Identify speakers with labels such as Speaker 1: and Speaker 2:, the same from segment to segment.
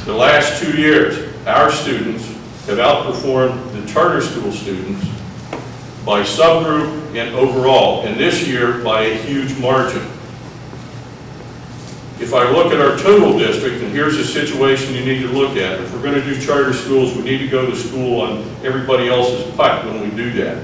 Speaker 1: The last 2 years, our students have outperformed the charter school students by subgroup and overall, and this year by a huge margin. If I look at our total district, and here's a situation you need to look at. If we're going to do charter schools, we need to go to school on everybody else's puck when we do that.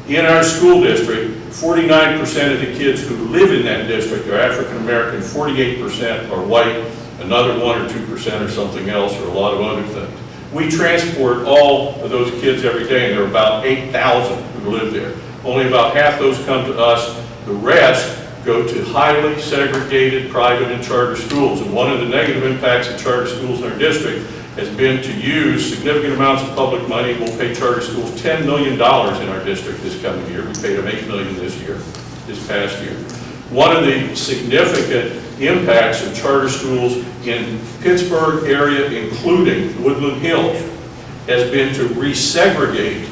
Speaker 1: In our school district, 49% of the kids who live in that district are African American, 48% are white, another 1 or 2% or something else, or a lot of other things. We transport all of those kids every day, and there are about 8,000 who live there. Only about half those come to us. The rest go to highly segregated private and charter schools. And one of the negative impacts of charter schools in our district has been to use significant amounts of public money. We'll pay charter schools $10 million in our district this coming year. We paid them $8 million this past year. One of the significant impacts of charter schools in Pittsburgh area, including Woodland Hills, has been to resegregate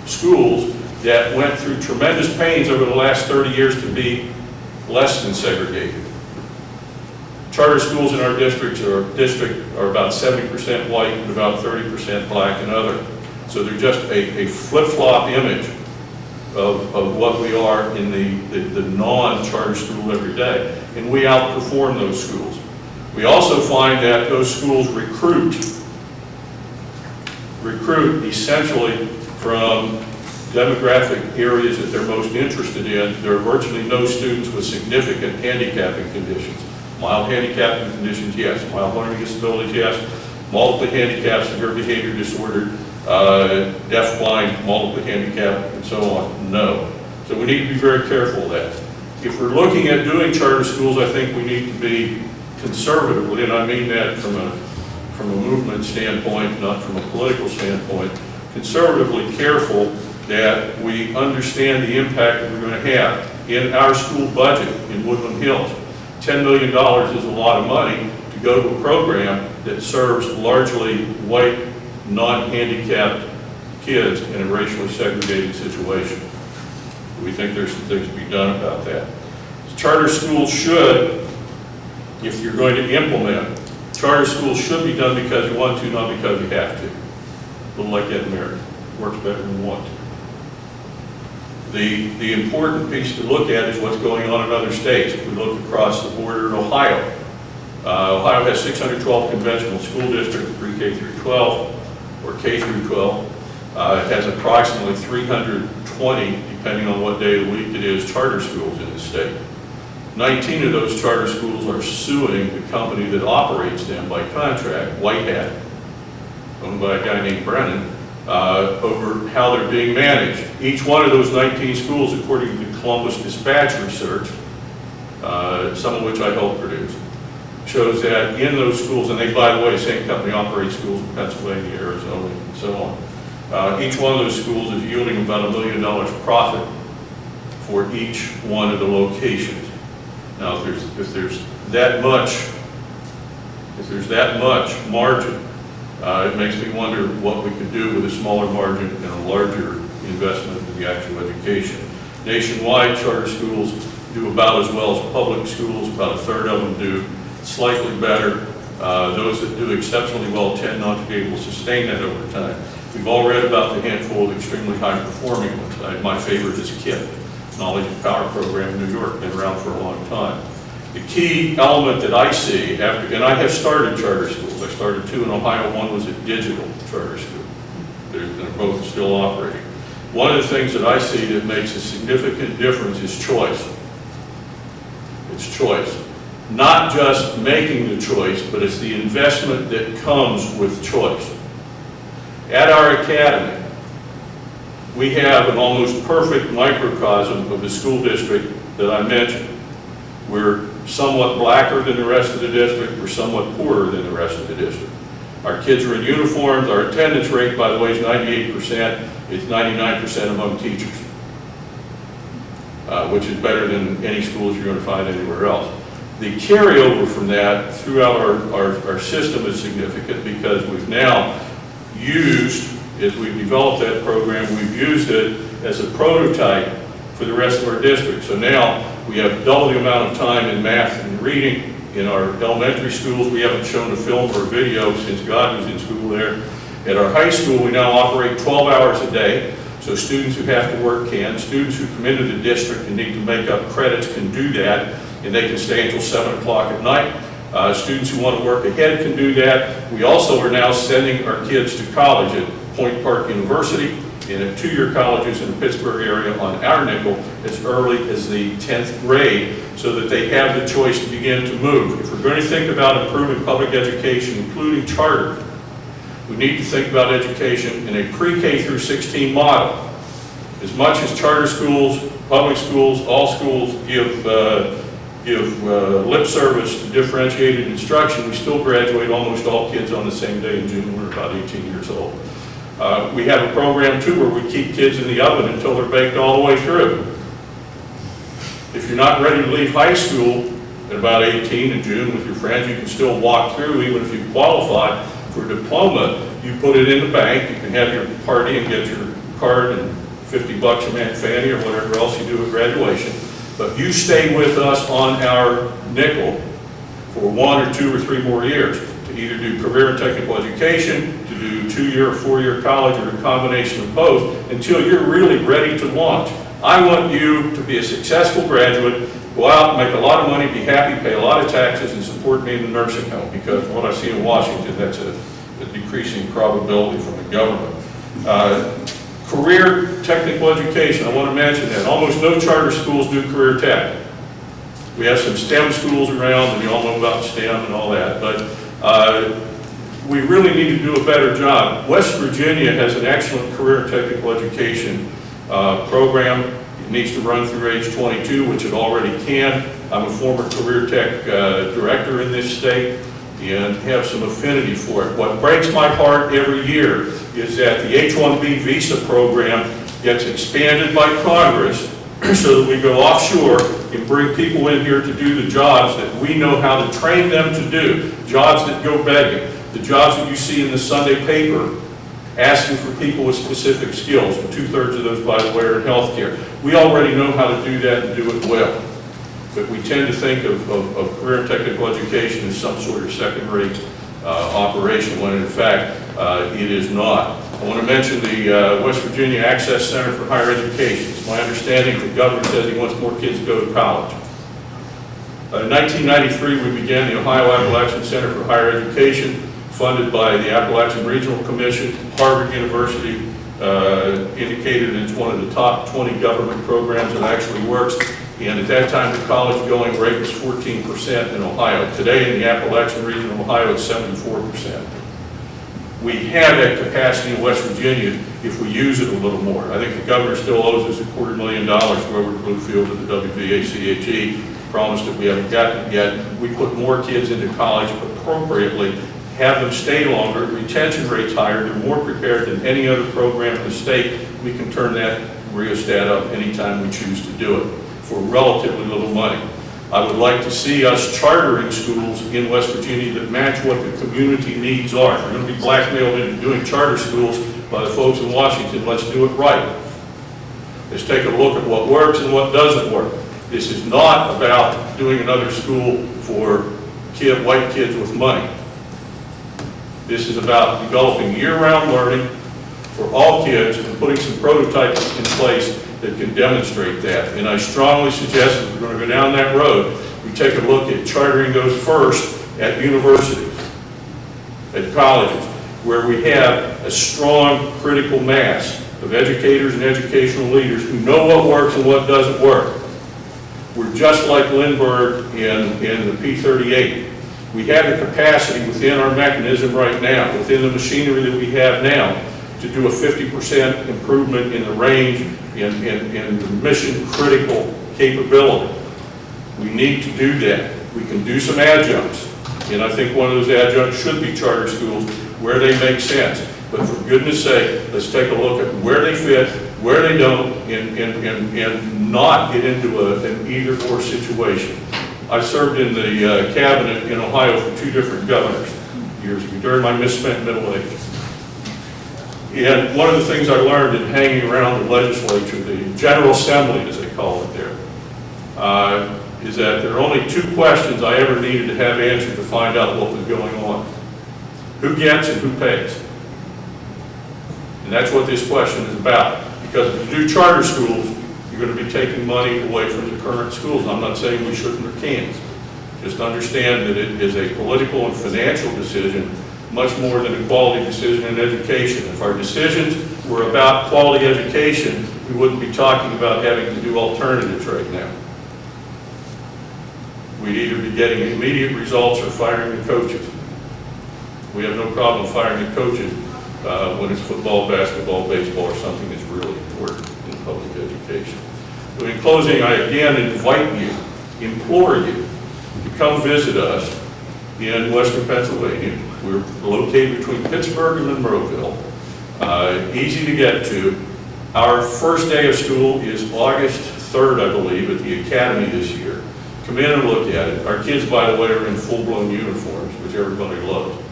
Speaker 1: schools that went through tremendous pains over the last 30 years to be less than segregated. Charter schools in our district are about 70% white and about 30% black and other. So they're just a flip-flop image of what we are in the non-charter school every day. And we outperform those schools. We also find that those schools recruit essentially from demographic areas that they're most interested in. There are virtually no students with significant handicapping conditions. Mild handicapping conditions, yes. Mild learning disabilities, yes. Multiple handicaps, severe behavior disorder, deaf, blind, multiple handicap, and so on, no. So we need to be very careful of that. If we're looking at doing charter schools, I think we need to be conservatively, and I mean that from a movement standpoint, not from a political standpoint, conservatively careful that we understand the impact that we're going to have in our school budget in Woodland Hills. $10 million is a lot of money to go to a program that serves largely white, non-handicapped kids in a racially segregated situation. We think there's some things to be done about that. Charter schools should, if you're going to implement, charter schools should be done because you want to, not because you have to. A little like that in America. Works better than you want to. The important piece to look at is what's going on in other states. If we look across the border in Ohio, Ohio has 612 conventional school districts, pre-K through 12, or K through 12. It has approximately 320, depending on what day of the week it is, charter schools in the state. 19 of those charter schools are suing the company that operates them by contract, White Hat, owned by a guy named Brennan, over how they're being managed. Each one of those 19 schools, according to the Columbus Dispatch research, some of which I helped produce, shows that in those schools, and they, by the way, the same company operates schools in Pennsylvania, Arizona, and so on. Each one of those schools is yielding about $1 million profit for each one of the locations. Now, if there's that much margin, it makes me wonder what we could do with a smaller margin and a larger investment in the actual education. Nationwide, charter schools do about as well as public schools. About a third of them do slightly better. Those that do exceptionally well tend not to be able to sustain that over time. We've all read about the handful of extremely high-performing ones. My favorite is KIPP, Knowledge and Power Program in New York, been around for a long time. The key element that I see, and I have started charter schools. I started 2 in Ohio. One was a digital charter school. They're both still operating. One of the things that I see that makes a significant difference is choice. It's choice. Not just making the choice, but it's the investment that comes with choice. At our academy, we have an almost perfect microcosm of the school district that I mentioned. We're somewhat blacker than the rest of the district. We're somewhat poorer than the rest of the district. Our kids are in uniforms. Our attendance rate, by the way, is 98%. It's 99% among teachers, which is better than any schools you're going to find anywhere else. The carryover from that throughout our system is significant because we've now used, as we've developed that program, we've used it as a prototype for the rest of our district. So now we have double the amount of time in math and reading In our elementary schools, we haven't shown a film or a video since God was in school there. At our high school, we now operate 12 hours a day, so students who have to work can. Students who come into the district and need to make up credits can do that, and they can stay until 7 o'clock at night. Students who want to work ahead can do that. We also are now sending our kids to college at Point Park University and at two-year colleges in the Pittsburgh area on our nickel as early as the 10th grade so that they have the choice to begin to move. If we're going to think about improving public education, including charter, we need to think about education in a pre-K through 16 model. As much as charter schools, public schools, all schools give lip service to differentiated instruction, we still graduate almost all kids on the same day in June when we're about 18 years old. We have a program too where we keep kids in the oven until they're baked all the way through. If you're not ready to leave high school at about 18 in June with your friends, you can still walk through even if you qualify for a diploma. You put it in the bank, you can have your party and get your card and $50 a man fanny or whatever else you do at graduation. But you stay with us on our nickel for 1 or 2 or 3 more years to either do career and technical education, to do 2-year or 4-year college, or a combination of both until you're really ready to launch. I want you to be a successful graduate, go out, make a lot of money, be happy, pay a lot of taxes, and support me in the nursing home, because what I see in Washington, that's a decreasing probability from the government. Career technical education, I want to mention that. Almost no charter schools do career tech. We have some STEM schools around, and you all know about STEM and all that, but we really need to do a better job. West Virginia has an excellent career technical education program. It needs to run through age 22, which it already can. I'm a former career tech director in this state and have some affinity for it. What breaks my heart every year is that the H-1B visa program gets expanded by Congress so that we go offshore and bring people in here to do the jobs that we know how to train them to do, jobs that go begging, the jobs that you see in the Sunday paper asking for people with specific skills, and 2/3 of those, by the way, are in healthcare. We already know how to do that and do it well. But we tend to think of career and technical education as some sort of second-rate operation, when in fact it is not. I want to mention the West Virginia Access Center for Higher Education. It's my understanding the governor says he wants more kids to go to college. In 1993, we began the Ohio Appalachian Center for Higher Education, funded by the Appalachian Regional Commission. Harvard University indicated it's one of the top 20 government programs that actually works. And at that time, the college going rate was 14% in Ohio. Today, in the Appalachian region of Ohio, it's 74%. We have that capacity in West Virginia if we use it a little more. I think the governor still owes us $250,000 to go over to Bluefield to the WVACHE. Promised that we haven't gotten it yet. We put more kids into college appropriately, have them stay longer, retention rates higher, they're more prepared than any other program in the state. We can turn that rheostat up anytime we choose to do it for relatively little money. I would like to see us chartering schools in West Virginia that match what the community needs are. If we're going to be blackmailed into doing charter schools by the folks in Washington, let's do it right. Let's take a look at what works and what doesn't work. This is not about doing another school for white kids with money. This is about developing year-round learning for all kids and putting some prototypes in place that can demonstrate that. And I strongly suggest that we're going to go down that road. We take a look at chartering those first at universities, at colleges, where we have a strong critical mass of educators and educational leaders who know what works and what doesn't work. We're just like Lindbergh in the P-38. We have the capacity within our mechanism right now, within the machinery that we have now, to do a 50% improvement in the range and the mission critical capability. We need to do that. We can do some adjuncts, and I think one of those adjuncts should be charter schools where they make sense. But for goodness sake, let's take a look at where they fit, where they don't, and not get into an either-or situation. I served in the cabinet in Ohio for 2 different governors years ago, during my misspent middle age. And one of the things I learned in hanging around the legislature, the General Assembly, as they call it there, is that there are only 2 questions I ever needed to have answered to find out what was going on. Who gets and who pays? And that's what this question is about. Because if you do charter schools, you're going to be taking money away from the current schools. I'm not saying we shouldn't or can't. Just understand that it is a political and financial decision, much more than a quality decision in education. If our decisions were about quality education, we wouldn't be talking about having to do alternatives right now. We'd either be getting immediate results or firing the coaches. We have no problem firing the coaches when it's football, basketball, baseball, or something that's really important in public education. So in closing, I again invite you, implore you, to come visit us in Western Pennsylvania. We're located between Pittsburgh and Monroeville. Easy to get to. Our first day of school is August 3rd, I believe, at the Academy this year. Come in and look at it. Our kids, by the way, are in full-blown uniforms, which everybody loves.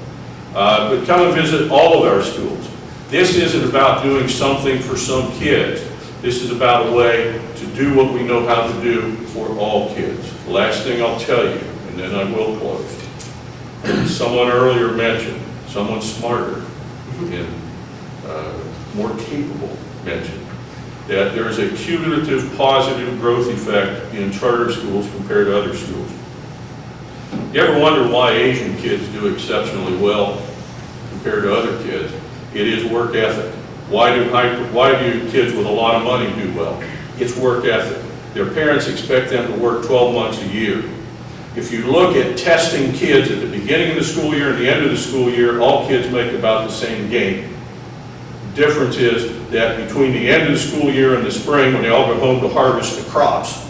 Speaker 1: But come and visit all of our schools. This isn't about doing something for some kids. This is about a way to do what we know how to do for all kids. The last thing I'll tell you, and then I will close. Someone earlier mentioned, someone smarter and more capable mentioned, that there is a cumulative positive growth effect in charter schools compared to other schools. You ever wonder why Asian kids do exceptionally well compared to other kids? It is work ethic. Why do kids with a lot of money do well? It's work ethic. Their parents expect them to work 12 months a year. If you look at testing kids at the beginning of the school year and the end of the school year, all kids make about the same gain. The difference is that between the end of the school year and the spring, when they all go home to harvest the crops,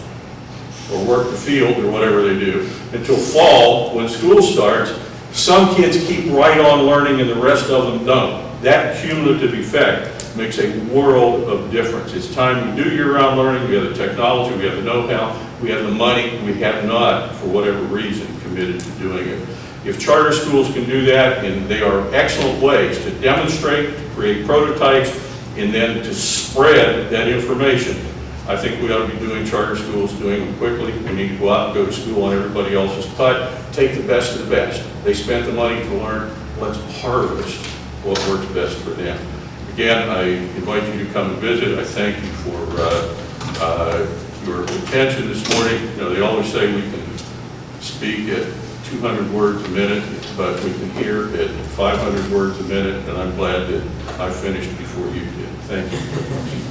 Speaker 1: or work the field, or whatever they do, until fall, when school starts, some kids keep right on learning and the rest of them don't. That cumulative effect makes a world of difference. It's time we do year-round learning. We have the technology, we have the know-how, we have the money. We have not, for whatever reason, committed to doing it. If charter schools can do that, and they are excellent ways to demonstrate, to create prototypes, and then to spread that information, I think we ought to be doing charter schools, doing them quickly. We need to go out and go to school on everybody else's putt. Take the best of the best. They spent the money to learn. Let's harvest what works best for them. Again, I invite you to come and visit. I thank you for your attention this morning. You know, they always say we can speak at 200 words a minute, but we can hear at 500 words a minute, and I'm glad that I finished before you did. Thank you.